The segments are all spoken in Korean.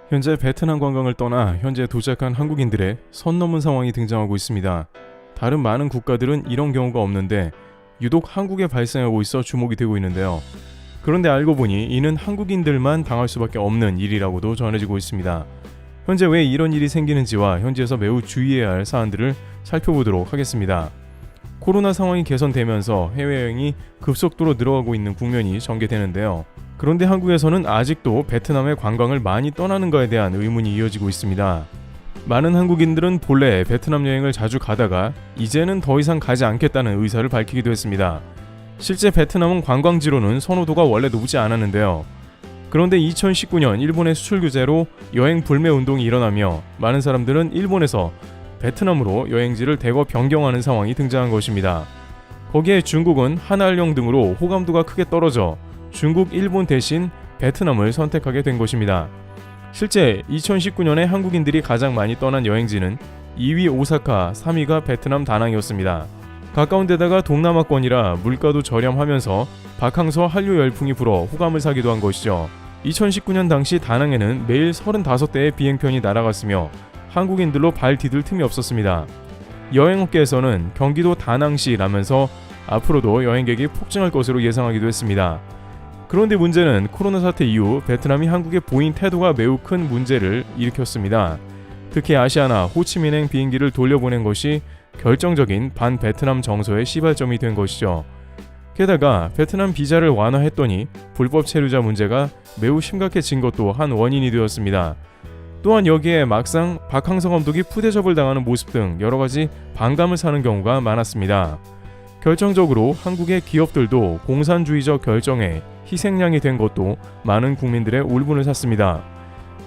현재 베트남 관광을 떠나 현재 도착한 한국인들의 선 넘은 상황이 등장하고 있습니다. 다른 많은 국가들은 이런 경우가 없는데 유독 한국에 발생하고 있어 주목이 되고 있는데요. 그런데 알고 보니 이는 한국인들만 당할 수밖에 없는 일이라고도 전해지고 있습니다. 현재 왜 이런 일이 생기는지와 현지에서 매우 주의해야 할 사안들을 살펴보도록 하겠습니다. 코로나 상황이 개선되면서 해외여행이 급속도로 늘어가고 있는 국면이 전개되는데요. 그런데 한국에서는 아직도 베트남의 관광을 많이 떠나는가에 대한 의문이 이어지고 있습니다. 많은 한국인들은 본래 베트남 여행을 자주 가다가 이제는 더 이상 가지 않겠다는 의사를 밝히기도 했습니다. 실제 베트남은 관광지로는 선호도가 원래 높지 않았는데요. 그런데 2019년 일본의 수출 규제로 여행 불매 운동이 일어나며 많은 사람들은 일본에서 베트남으로 여행지를 대거 변경하는 상황이 등장한 것입니다. 거기에 중국은 한알령 등으로 호감도가 크게 떨어져 중국, 일본 대신 베트남을 선택하게 된 것입니다. 실제 2019년에 한국인들이 가장 많이 떠난 여행지는 2위 오사카, 3위가 베트남 다낭이었습니다. 가까운 데다가 동남아권이라 물가도 저렴하면서 바캉스 한류 열풍이 불어 호감을 사기도 한 것이죠. 2019년 당시 다낭에는 매일 35대의 비행편이 날아갔으며 한국인들로 발 디딜 틈이 없었습니다. 여행업계에서는 경기도 다낭시라면서 앞으로도 여행객이 폭증할 것으로 예상하기도 했습니다. 그런데 문제는 코로나 사태 이후 베트남이 한국에 보인 태도가 매우 큰 문제를 일으켰습니다. 특히 아시아나 호치민행 비행기를 돌려보낸 것이 결정적인 반베트남 정서의 시발점이 된 것이죠. 게다가 베트남 비자를 완화했더니 불법 체류자 문제가 매우 심각해진 것도 한 원인이 되었습니다. 또한 여기에 막상 바캉스 감독이 푸대접을 당하는 모습 등 여러가지 반감을 사는 경우가 많았습니다. 결정적으로 한국의 기업들도 공산주의적 결정에 희생양이 된 것도 많은 국민들의 울분을 샀습니다.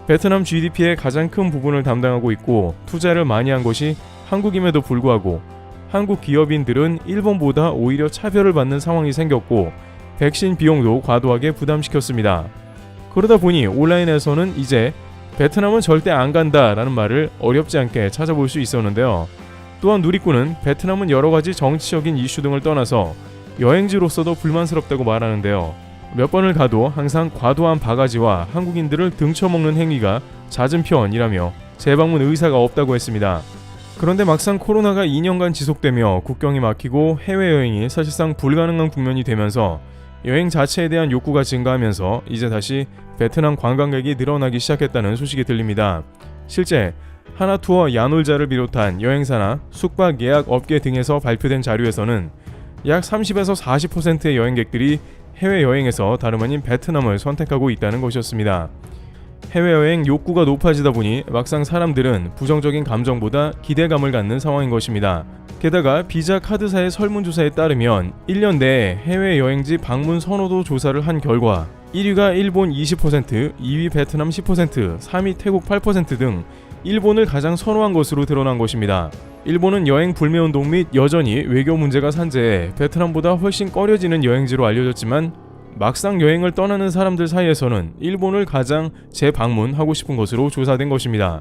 베트남 GDP의 가장 큰 부분을 담당하고 있고 투자를 많이 한 것이 한국임에도 불구하고 한국 기업인들은 일본보다 오히려 차별을 받는 상황이 생겼고 백신 비용도 과도하게 부담시켰습니다. 그러다 보니 온라인에서는 이제 베트남은 절대 안 간다라는 말을 어렵지 않게 찾아볼 수 있었는데요. 또한 누리꾼은 베트남은 여러가지 정치적인 이슈 등을 떠나서 여행지로서도 불만스럽다고 말하는데요. 몇 번을 가도 항상 과도한 바가지와 한국인들을 등쳐먹는 행위가 잦은 편이라며 재방문 의사가 없다고 했습니다. 그런데 막상 코로나가 2년간 지속되며 국경이 막히고 해외여행이 사실상 불가능한 국면이 되면서 여행 자체에 대한 욕구가 증가하면서 이제 다시 베트남 관광객이 늘어나기 시작했다는 소식이 들립니다. 실제 하나투어 야놀자를 비롯한 여행사나 숙박 예약 업계 등에서 발표된 자료에서는 약 30에서 40%의 여행객들이 해외여행에서 다름 아닌 베트남을 선택하고 있다는 것이었습니다. 해외여행 욕구가 높아지다 보니 막상 사람들은 부정적인 감정보다 기대감을 갖는 상황인 것입니다. 게다가 비자 카드사의 설문조사에 따르면 1년 내에 해외여행지 방문 선호도 조사를 한 결과 1위가 일본 20%, 2위 베트남 10%, 3위 태국 8% 등 일본을 가장 선호한 것으로 드러난 것입니다. 일본은 여행 불매운동 및 여전히 외교 문제가 산재해 베트남보다 훨씬 꺼려지는 여행지로 알려졌지만 막상 여행을 떠나는 사람들 사이에서는 일본을 가장 재방문하고 싶은 것으로 조사된 것입니다.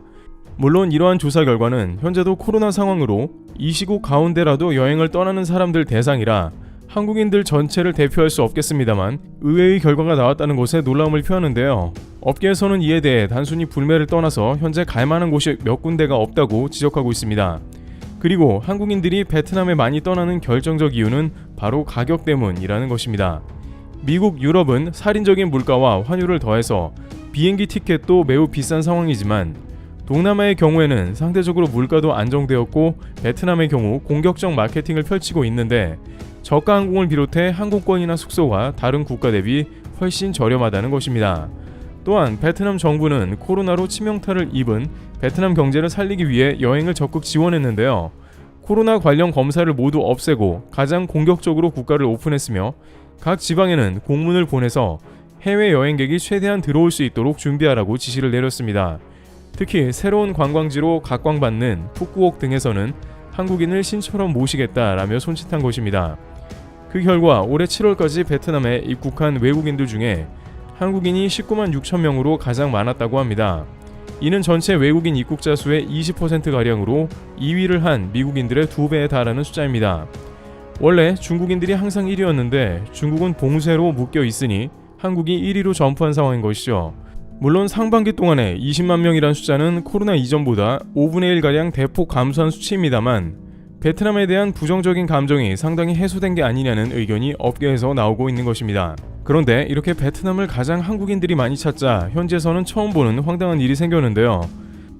물론 이러한 조사 결과는 현재도 코로나 상황으로 이 시국 가운데라도 여행을 떠나는 사람들 대상이라 한국인들 전체를 대표할 수 없겠습니다만 의외의 결과가 나왔다는 것에 놀라움을 표하는데요. 업계에서는 이에 대해 단순히 불매를 떠나서 현재 갈만한 곳이 몇 군데가 없다고 지적하고 있습니다. 그리고 한국인들이 베트남에 많이 떠나는 결정적 이유는 바로 가격 때문이라는 것입니다. 미국, 유럽은 살인적인 물가와 환율을 더해서 비행기 티켓도 매우 비싼 상황이지만 동남아의 경우에는 상대적으로 물가도 안정되었고 베트남의 경우 공격적 마케팅을 펼치고 있는데 저가 항공을 비롯해 항공권이나 숙소가 다른 국가 대비 훨씬 저렴하다는 것입니다. 또한 베트남 정부는 코로나로 치명타를 입은 베트남 경제를 살리기 위해 여행을 적극 지원했는데요. 코로나 관련 검사를 모두 없애고 가장 공격적으로 국가를 오픈했으며 각 지방에는 공문을 보내서 해외 여행객이 최대한 들어올 수 있도록 준비하라고 지시를 내렸습니다. 특히 새로운 관광지로 각광받는 푸꾸옥 등에서는 한국인을 신처럼 모시겠다라며 손짓한 것입니다. 그 결과 올해 7월까지 베트남에 입국한 외국인들 중에 한국인이 19만 6천 명으로 가장 많았다고 합니다. 이는 전체 외국인 입국자 수의 20%가량으로 2위를 한 미국인들의 2배에 달하는 숫자입니다. 원래 중국인들이 항상 1위였는데 중국은 봉쇄로 묶여 있으니 한국이 1위로 점프한 상황인 것이죠. 물론 상반기 동안에 20만 명이란 숫자는 코로나 이전보다 5분의 1가량 대폭 감소한 수치입니다만 베트남에 대한 부정적인 감정이 상당히 해소된 게 아니냐는 의견이 업계에서 나오고 있는 것입니다. 그런데 이렇게 베트남을 가장 한국인들이 많이 찾자 현지에서는 처음 보는 황당한 일이 생겼는데요.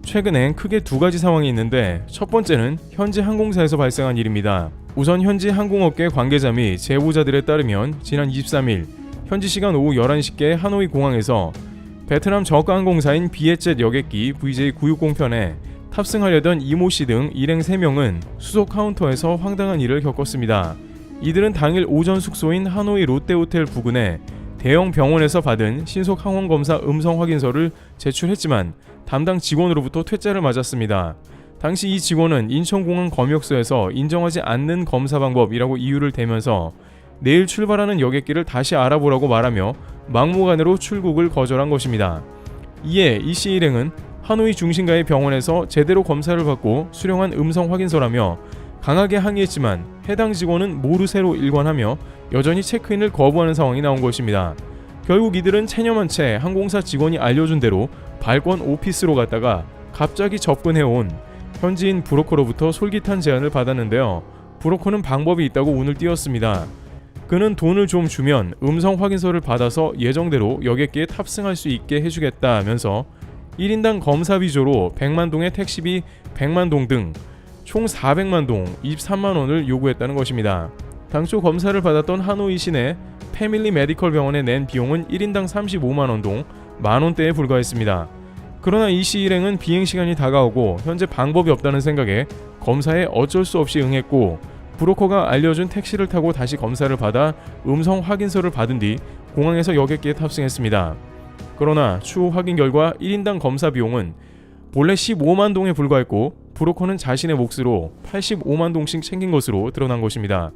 최근엔 크게 두 가지 상황이 있는데 첫 번째는 현지 항공사에서 발생한 일입니다. 우선 현지 항공업계 관계자 및 제보자들에 따르면 지난 23일 현지 시간 오후 11시께 하노이 공항에서 베트남 저가 항공사인 비에젯 여객기 VJ960편에 탑승하려던 이모씨 등 일행 3명은 수속 카운터에서 황당한 일을 겪었습니다. 이들은 당일 오전 숙소인 하노이 롯데호텔 부근에 대형 병원에서 받은 신속 항원검사 음성 확인서를 제출했지만 담당 직원으로부터 퇴짜를 맞았습니다. 당시 이 직원은 인천공항 검역소에서 인정하지 않는 검사 방법이라고 이유를 대면서 내일 출발하는 여객기를 다시 알아보라고 말하며 막무가내로 출국을 거절한 것입니다. 이에 이씨 일행은 하노이 중심가의 병원에서 제대로 검사를 받고 수령한 음성 확인서라며 강하게 항의했지만 해당 직원은 모르쇠로 일관하며 여전히 체크인을 거부하는 상황이 나온 것입니다. 결국 이들은 체념한 채 항공사 직원이 알려준 대로 발권 오피스로 갔다가 갑자기 접근해온 현지인 브로커로부터 솔깃한 제안을 받았는데요. 브로커는 방법이 있다고 운을 띄웠습니다. 그는 돈을 좀 주면 음성 확인서를 받아서 예정대로 여객기에 탑승할 수 있게 해주겠다면서 1인당 검사 비조로 100만 동의 택시비 100만 동 등 총 400만 동 23만 원을 요구했다는 것입니다. 당초 검사를 받았던 하노이 시내 패밀리 메디컬 병원에 낸 비용은 1인당 35만 원 동 만원대에 불과했습니다. 그러나 이씨 일행은 비행시간이 다가오고 현재 방법이 없다는 생각에 검사에 어쩔 수 없이 응했고 브로커가 알려준 택시를 타고 다시 검사를 받아 음성 확인서를 받은 뒤 공항에서 여객기에 탑승했습니다. 그러나 추후 확인 결과 1인당 검사 비용은 본래 15만 동에 불과했고 브로커는 자신의 몫으로 85만 동씩 챙긴 것으로 드러난 것입니다.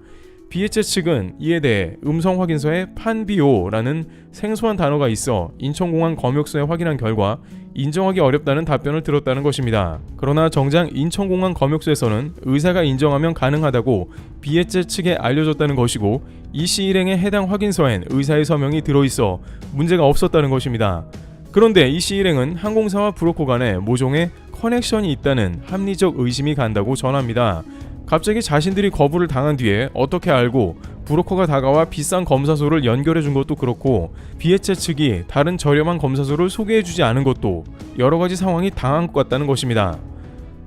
비에젯 측은 이에 대해 음성 확인서에 판비오라는 생소한 단어가 있어 인천공항 검역소에 확인한 결과 인정하기 어렵다는 답변을 들었다는 것입니다. 그러나 정작 인천공항 검역소에서는 의사가 인정하면 가능하다고 비에젯 측에 알려줬다는 것이고 이씨 일행의 해당 확인서엔 의사의 서명이 들어있어 문제가 없었다는 것입니다. 그런데 이씨 일행은 항공사와 브로커 간에 모종의 커넥션이 있다는 합리적 의심이 간다고 전합니다. 갑자기 자신들이 거부를 당한 뒤에 어떻게 알고 브로커가 다가와 비싼 검사소를 연결해준 것도 그렇고 비에젯 측이 다른 저렴한 검사소를 소개해주지 않은 것도 여러가지 상황이 당한 것 같다는 것입니다.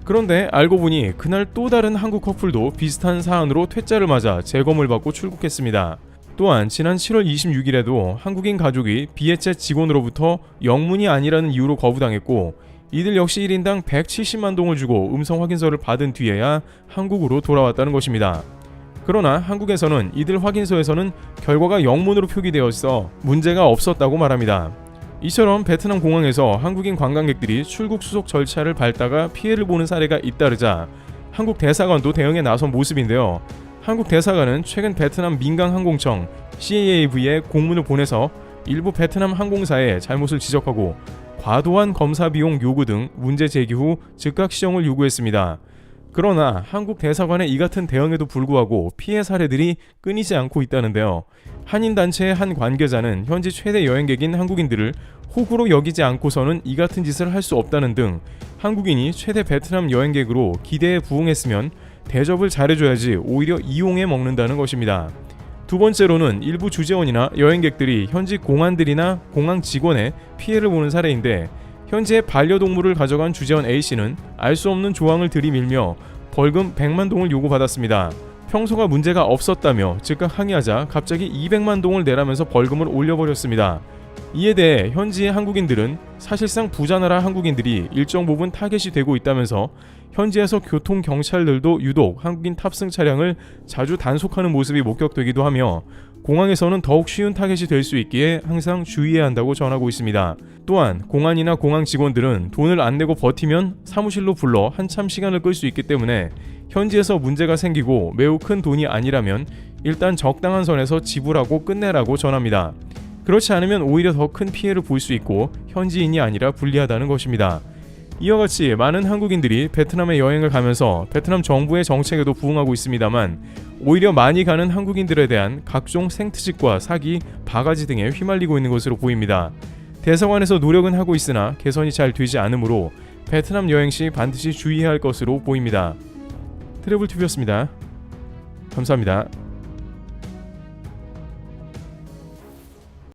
그런데 알고 보니 그날 또 다른 한국 커플도 비슷한 사안으로 퇴짜를 맞아 재검을 받고 출국했습니다. 또한 지난 7월 26일에도 한국인 가족이 비에젯 직원으로부터 영문이 아니라는 이유로 거부당했고 이들 역시 1인당 170만 동을 주고 음성 확인서를 받은 뒤에야 한국으로 돌아왔다는 것입니다. 그러나 한국에서는 이들 확인서에서는 결과가 영문으로 표기되어 있어 문제가 없었다고 말합니다. 이처럼 베트남 공항에서 한국인 관광객들이 출국 수속 절차를 밟다가 피해를 보는 사례가 잇따르자 한국 대사관도 대응에 나선 모습인데요. 한국 대사관은 최근 베트남 민간항공청 CAAV에 공문을 보내서 일부 베트남 항공사의 잘못을 지적하고 과도한 검사 비용 요구 등 문제 제기 후 즉각 시정을 요구했습니다. 그러나 한국 대사관의 이 같은 대응에도 불구하고 피해 사례들이 끊이지 않고 있다는데요. 한인단체의 한 관계자는 현지 최대 여행객인 한국인들을 호구로 여기지 않고서는 이 같은 짓을 할 수 없다는 등 한국인이 최대 베트남 여행객으로 기대에 부응했으면 대접을 잘해줘야지 오히려 이용해 먹는다는 것입니다. 두 번째로는 일부 주재원이나 여행객들이 현지 공안들이나 공항 직원의 피해를 보는 사례인데 현재 반려동물을 가져간 주재원 A씨는 알 수 없는 조항을 들이밀며 벌금 100만 동을 요구받았습니다. 평소가 문제가 없었다며 즉각 항의하자 갑자기 200만 동을 내라면서 벌금을 올려버렸습니다. 이에 대해 현지의 한국인들은 사실상 부자나라 한국인들이 일정 부분 타겟이 되고 있다면서 현지에서 교통경찰들도 유독 한국인 탑승 차량을 자주 단속하는 모습이 목격되기도 하며 공항에서는 더욱 쉬운 타겟이 될 수 있기에 항상 주의해야 한다고 전하고 있습니다. 또한 공안이나 공항 직원들은 돈을 안 내고 버티면 사무실로 불러 한참 시간을 끌 수 있기 때문에 현지에서 문제가 생기고 매우 큰 돈이 아니라면 일단 적당한 선에서 지불하고 끝내라고 전합니다. 그렇지 않으면 오히려 더 큰 피해를 볼 수 있고 현지인이 아니라 불리하다는 것입니다. 이와 같이 많은 한국인들이 베트남에 여행을 가면서 베트남 정부의 정책에도 부응하고 있습니다만 오히려 많이 가는 한국인들에 대한 각종 생트집과 사기, 바가지 등에 휘말리고 있는 것으로 보입니다. 대사관에서 노력은 하고 있으나 개선이 잘 되지 않으므로 베트남 여행 시 반드시 주의해야 할 것으로 보입니다. 트래블TV였습니다. 감사합니다.